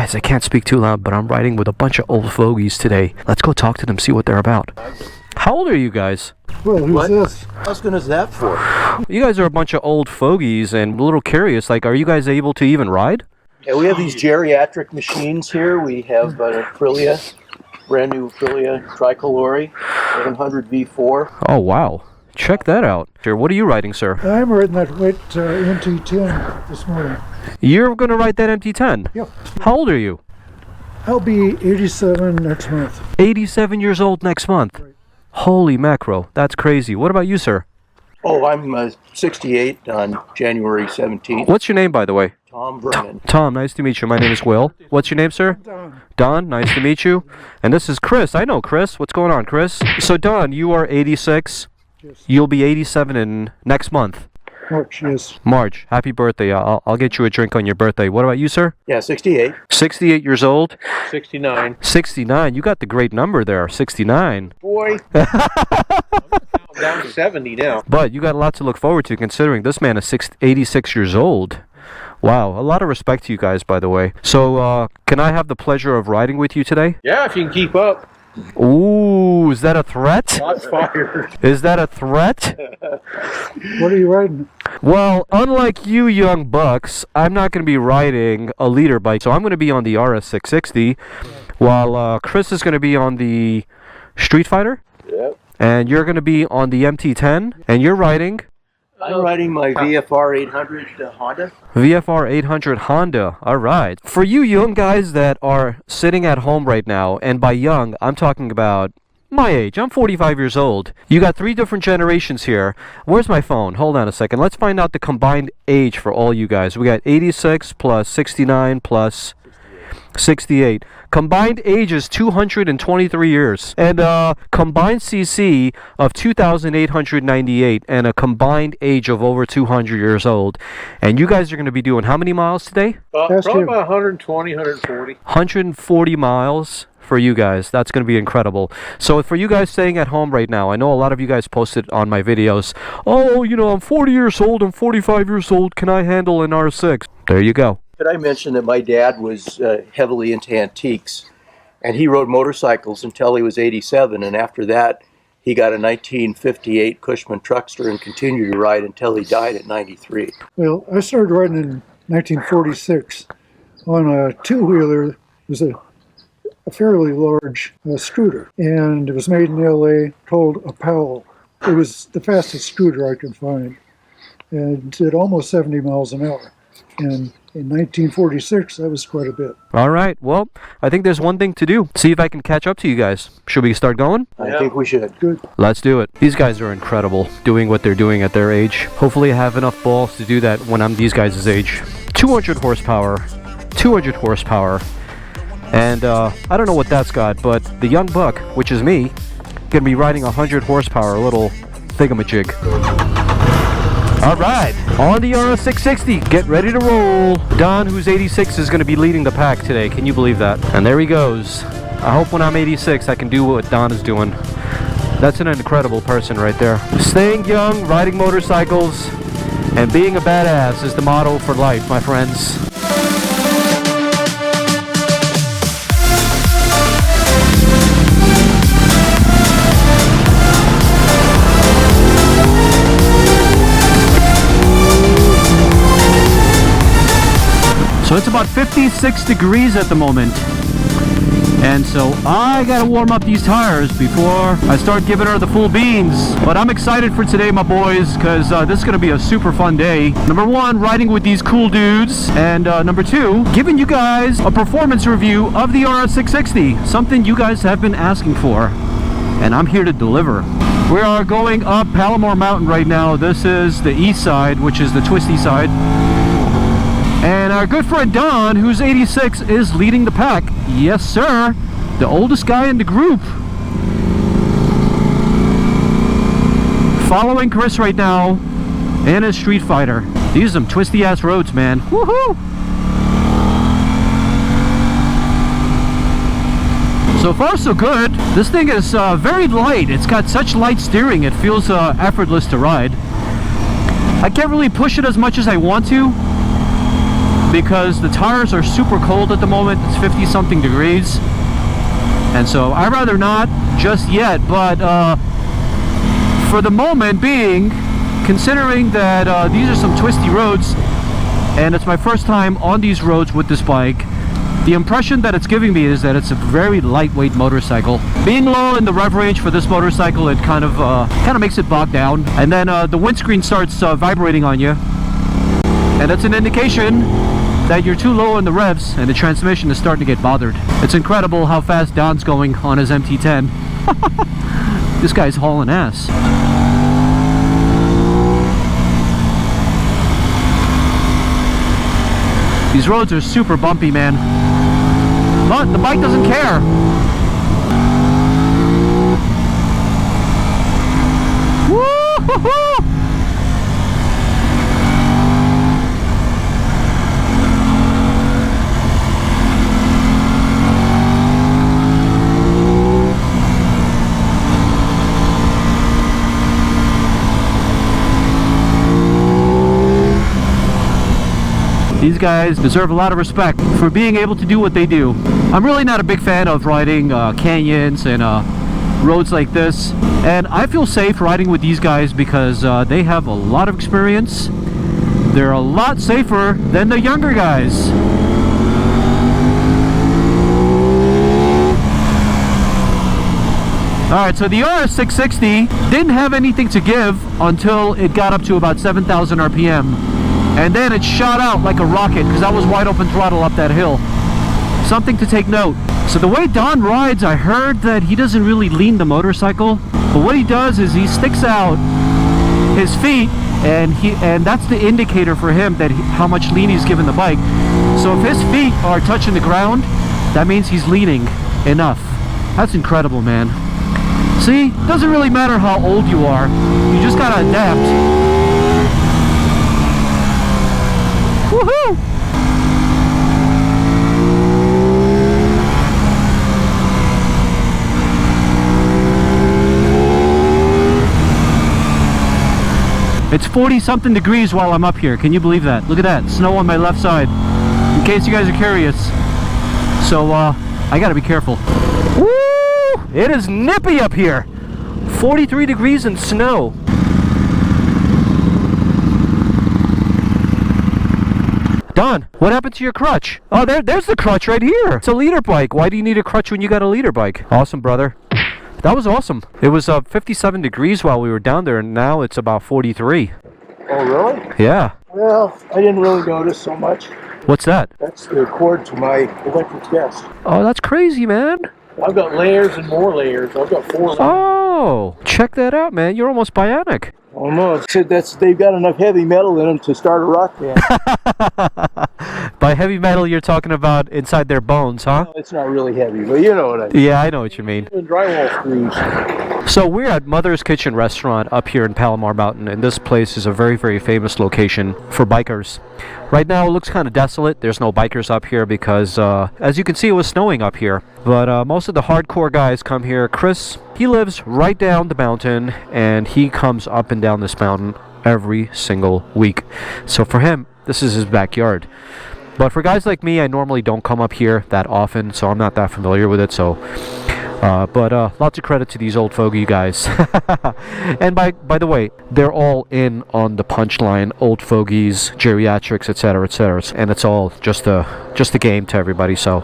Guys, I can't speak too loud, but I'm riding with a bunch of old fogies today. Let's go talk to them, see what they're about. How old are you guys? Well, who's this? How good is that for? You guys are a bunch of old fogies and a little curious, like, are you guys able to even ride? Yeah, we have these geriatric machines here. We have an Aprilia, brand new Aprilia Tricolore, 700 V4. Oh, wow. Check that out. Sure, what are you riding, sir? I'm riding that white MT10 this morning. You're going to ride that MT10? Yep. How old are you? I'll be 87 next month. 87 years old next month. Right. Holy macro, that's crazy. What about you, sir? Oh, I'm 68 on January 17th. What's your name, by the way? Tom Vernon. Tom, nice to meet you. My name is Will. What's your name, sir? Don. Don, nice to meet you. And this is Chris. I know Chris. What's going on, Chris? So, Don, you are 86. Yes. You'll be 87 in next month. March, yes. March. Happy birthday. I'll get you a drink on your birthday. What about you, sir? Yeah, 68. 68 years old. 69. 69. You got the great number there. 69. Boy. I'm down to 70 now. But you got a lot to look forward to considering this man is 86 years old. Wow. A lot of respect to you guys, by the way. So, can I have the pleasure of riding with you today? Yeah, if you can keep up. Ooh, is that a threat? Shots fired. Is that a threat? What are you riding? Well, unlike you young bucks, I'm not going to be riding a leader bike, so I'm going to be on the RS 660, while Chris is going to be on the Street Fighter, Yep. and you're going to be on the MT10, and you're riding I'm riding my VFR 800 Honda. VFR 800 Honda. All right. For you young guys that are sitting at home right now, and by young, I'm talking about my age. I'm 45 years old. You got 3 different generations here. Where's my phone? Hold on a second. Let's find out the combined age for all you guys. We got 86 plus 69 plus 68. Combined age is 223 years. And combined CC of 2,898 and a combined age of over 200 years old. And you guys are going to be doing how many miles today? Probably about 120, 140. 140 miles for you guys. That's going to be incredible. So for you guys staying at home right now, I know a lot of you guys posted on my videos, oh, you know, I'm 40 years old, I'm 45 years old, can I handle an R6? There you go. But I mentioned that my dad was heavily into antiques, and he rode motorcycles until he was 87, and after that, he got a 1958 Cushman Truckster and continued to ride until he died at 93. Well, I started riding in 1946 on a two-wheeler. It was a fairly large scooter, and it was made in L.A., called a Powell. It was the fastest scooter I could find, and did almost 70 miles an hour. And in 1946, that was quite a bit. All right. Well, I think there's one thing to do. See if I can catch up to you guys. Should we start going? I think we should. Good. Let's do it. These guys are incredible doing what they're doing at their age. Hopefully I have enough balls to do that when I'm these guys' age. 200 horsepower. 200 horsepower. And I don't know what that's got, but the young buck, which is me, gonna be riding 100 horsepower, a little thingamajig. All right, on the RS 660, get ready to roll. Don, who's 86, is going to be leading the pack today. Can you believe that? And there he goes. I hope when I'm 86, I can do what Don is doing. That's an incredible person right there. Staying young, riding motorcycles, and being a badass is the motto for life, my friends. So it's about 56 degrees at the moment. And so I gotta warm up these tires before I start giving her the full beans. But I'm excited for today, my boys, because this is gonna be a super fun day. Number 1, riding with these cool dudes. And number 2, giving you guys a performance review of the RS 660. Something you guys have been asking for. And I'm here to deliver. We are going up Palomar Mountain right now. This is the east side, which is the twisty side. And our good friend Don, who's 86, is leading the pack. Yes, sir. The oldest guy in the group. Following Chris right now in his Street Fighter. These are some twisty-ass roads, man. Woohoo! So far, so good. This thing is very light. It's got such light steering, it feels effortless to ride. I can't really push it as much as I want to, because the tires are super cold at the moment. It's 50 something degrees, and so I'd rather not just yet, but for the moment being, considering that these are some twisty roads and it's my first time on these roads with this bike, the impression that it's giving me is that it's a very lightweight motorcycle. Being low in the rev range for this motorcycle, it kind of makes it bog down, and then the windscreen starts vibrating on you, and that's an indication that you're too low in the revs and the transmission is starting to get bothered. It's incredible how fast Don's going on his MT-10. This guy's hauling ass. These roads are super bumpy, man. But the bike doesn't care. Woo-hoo-hoo! These guys deserve a lot of respect for being able to do what they do. I'm really not a big fan of riding canyons and roads like this, and I feel safe riding with these guys because they have a lot of experience. They're a lot safer than the younger guys. Alright, so the RS 660 didn't have anything to give until it got up to about 7,000 RPM. And then it shot out like a rocket because I was wide open throttle up that hill. Something to take note. So the way Don rides, I heard that he doesn't really lean the motorcycle, but what he does is he sticks out his feet, and that's the indicator for him that how much lean he's given the bike. So if his feet are touching the ground, that means he's leaning enough. That's incredible, man. See, doesn't really matter how old you are, you just gotta adapt. Woohoo! It's 40 something degrees while I'm up here. Can you believe that? Look at that, snow on my left side, in case you guys are curious. So I gotta be careful. Woo! It is nippy up here. 43 degrees and snow. Don, what happened to your crutch? Oh, there's the crutch right here. It's a leader bike. Why do you need a crutch when you got a leader bike? Awesome, brother. That was awesome. It was 57 degrees while we were down there, and now it's about 43. Oh, really? Yeah. Well, I didn't really notice so much. What's that? That's the cord to my electric desk. Oh, that's crazy, man. I've got layers and more layers. I've got 4 layers. Oh, check that out, man. You're almost bionic. Almost. They've got enough heavy metal in them to start a rock band. By heavy metal, you're talking about inside their bones, huh? No, it's not really heavy, but you know what I mean. Yeah, I know what you mean. Even drywall screws. So we're at Mother's Kitchen Restaurant up here in Palomar Mountain, and this place is a very, very famous location for bikers. Right now it looks kind of desolate. There's no bikers up here because, as you can see, it was snowing up here. But most of the hardcore guys come here. Chris, he lives right down the mountain, and he comes up and down this mountain every single week. So for him, this is his backyard. But for guys like me, I normally don't come up here that often, so I'm not that familiar with it. So, but lots of credit to these old fogey guys. And by the way, they're all in on the punchline: old fogies, geriatrics, etc., etc. And it's all just a game to everybody. So,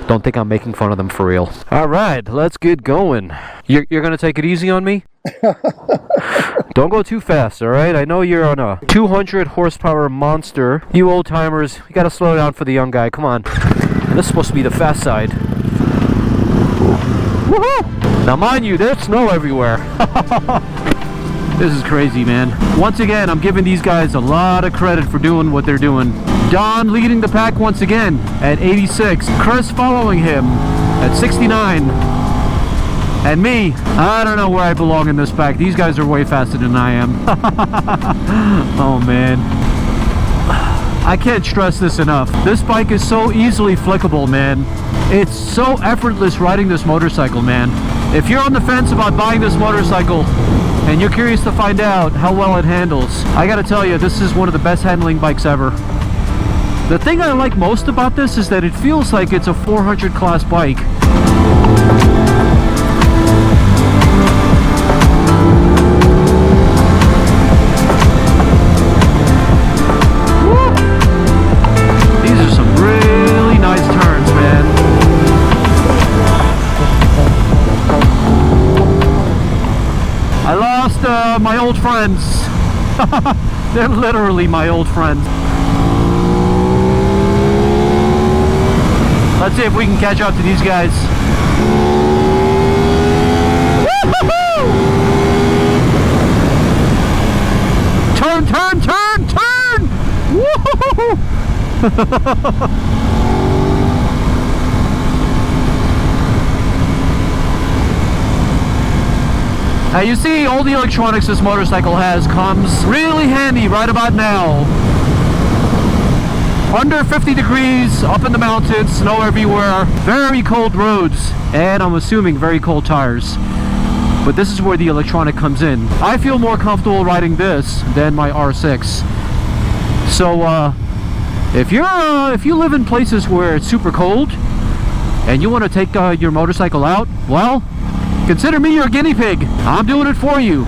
don't think I'm making fun of them for real. All right, let's get going. You're gonna take it easy on me? Don't go too fast, all right? I know you're on a 200 horsepower monster. You old timers, you gotta slow down for the young guy. Come on. This is supposed to be the fast side. Woohoo! Now, mind you, there's snow everywhere. This is crazy, man. Once again, I'm giving these guys a lot of credit for doing what they're doing. Don leading the pack once again at 86. Chris following him at 69. And me, I don't know where I belong in this pack. These guys are way faster than I am. Oh, man. I can't stress this enough. This bike is so easily flickable, man. It's so effortless riding this motorcycle, man. If you're on the fence about buying this motorcycle and you're curious to find out how well it handles, I gotta tell you, this is one of the best handling bikes ever. The thing I like most about this is that it feels like it's a 400 class bike. These are some really nice turns, man. I lost my old friends. They're literally my old friends. Let's see if we can catch up to these guys. Woo-hoo-hoo! Turn, turn, turn, turn! Woo-hoo-hoo! Now you see, all the electronics this motorcycle has comes really handy right about now. Under 50 degrees, up in the mountains, snow everywhere, very cold roads, and I'm assuming very cold tires. But this is where the electronic comes in. I feel more comfortable riding this than my R6. So if you live in places where it's super cold and you want to take your motorcycle out, well, consider me your guinea pig. I'm doing it for you.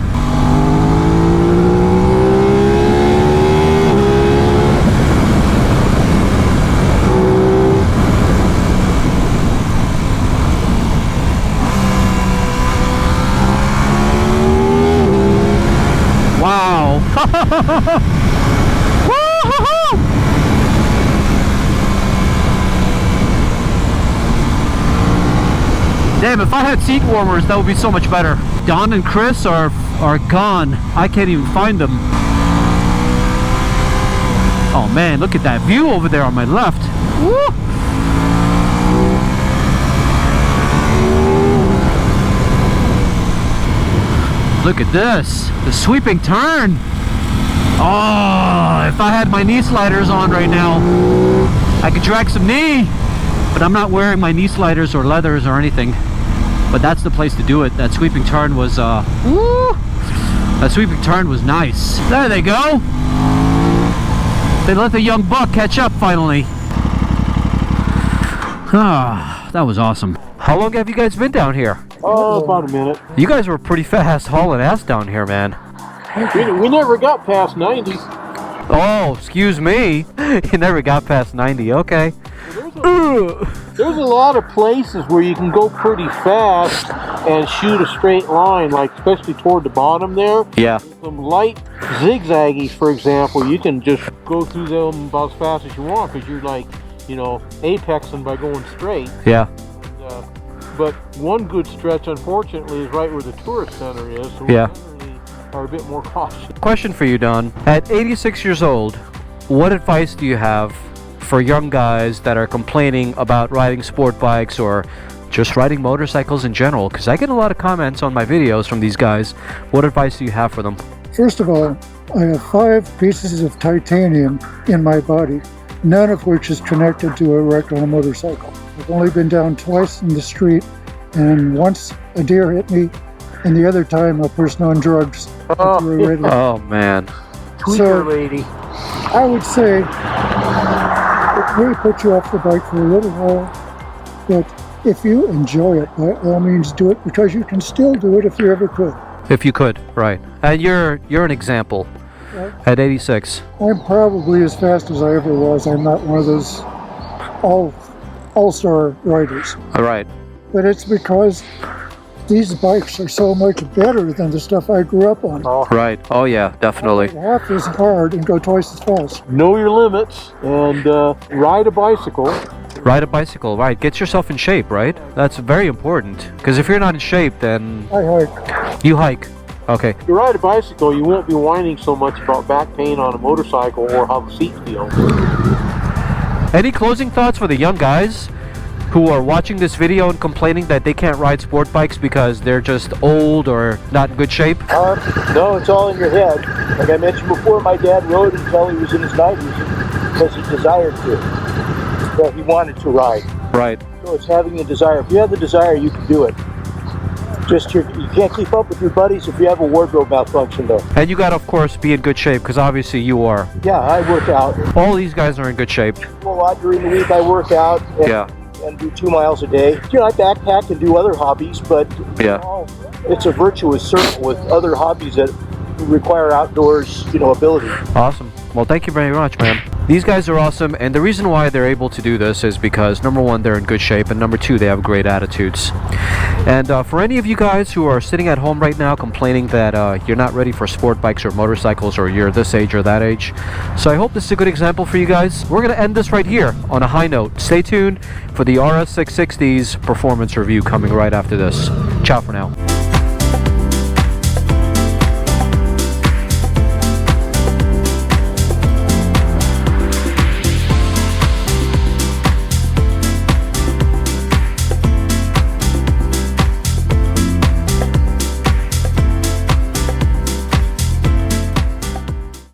Wow. Woo-hoo-hoo! Damn, if I had seat warmers, that would be so much better. Don and Chris are gone. I can't even find them. Oh man, look at that view over there on my left. Woo! Look at this, the sweeping turn. Oh, if I had my knee sliders on right now, I could drag some knee. But I'm not wearing my knee sliders or leathers or anything. But that's the place to do it. That sweeping turn was, woo! That sweeping turn was nice. There they go. They let the young buck catch up finally. Ah, that was awesome. How long have you guys been down here? Oh, about a minute. You guys were pretty fast hauling ass down here, man. We never got past 90. Oh, excuse me. You never got past 90, okay. There's a lot of places where you can go pretty fast and shoot a straight line, like especially toward the bottom there. Yeah. Some light zigzaggies, for example, you can just go through them about as fast as you want because you're like, you know, apexing by going straight. Yeah. But one good stretch, unfortunately, is right where the tourist center is. So we generally are a bit more cautious. Question for you, Don. At 86 years old, what advice do you have for young guys that are complaining about riding sport bikes or just riding motorcycles in general? Because I get a lot of comments on my videos from these guys. What advice do you have for them? First of all, I have 5 pieces of titanium in my body, none of which is connected to a wreck on a motorcycle. I've only been down twice in the street, and once a deer hit me, and the other time a person on drugs. Oh man. Tweaker lady. I would say it may put you off the bike for a little while, but if you enjoy it, by all means do it, because you can still do it if you ever could. If you could, right. And you're an example. Right. At 86. I'm probably as fast as I ever was. I'm not one of those all-star riders. All right. But it's because these bikes are so much better than the stuff I grew up on. Right. Oh yeah, definitely. Half as hard and go twice as fast. Know your limits and ride a bicycle. Ride a bicycle, right. Get yourself in shape, right? That's very important. Because if you're not in shape, then... I hike. You hike. Okay. If you ride a bicycle, you won't be whining so much about back pain on a motorcycle or how the seat feels. Any closing thoughts for the young guys who are watching this video and complaining that they can't ride sport bikes because they're just old or not in good shape? No, it's all in your head. Like I mentioned before, my dad rode until he was in his 90s because he desired to. Well, he wanted to ride. Right. So it's having the desire. If you have the desire, you can do it. Just you can't keep up with your buddies if you have a wardrobe malfunction, though. And you got to, of course, be in good shape, because obviously you are. Yeah, I work out. All these guys are in good shape. A lot during the week I work out and do 2 miles a day. You know, I backpack and do other hobbies, but it's a virtuous circle with other hobbies that require outdoors, ability. Awesome. Well, thank you very much, man. These guys are awesome, and the reason why they're able to do this is because, number one, they're in good shape, and number two, they have great attitudes. And for any of you guys who are sitting at home right now complaining that you're not ready for sport bikes or motorcycles, or you're this age or that age, so I hope this is a good example for you guys. We're going to end this right here on a high note. Stay tuned for the RS 660's performance review coming right after this. Ciao for now.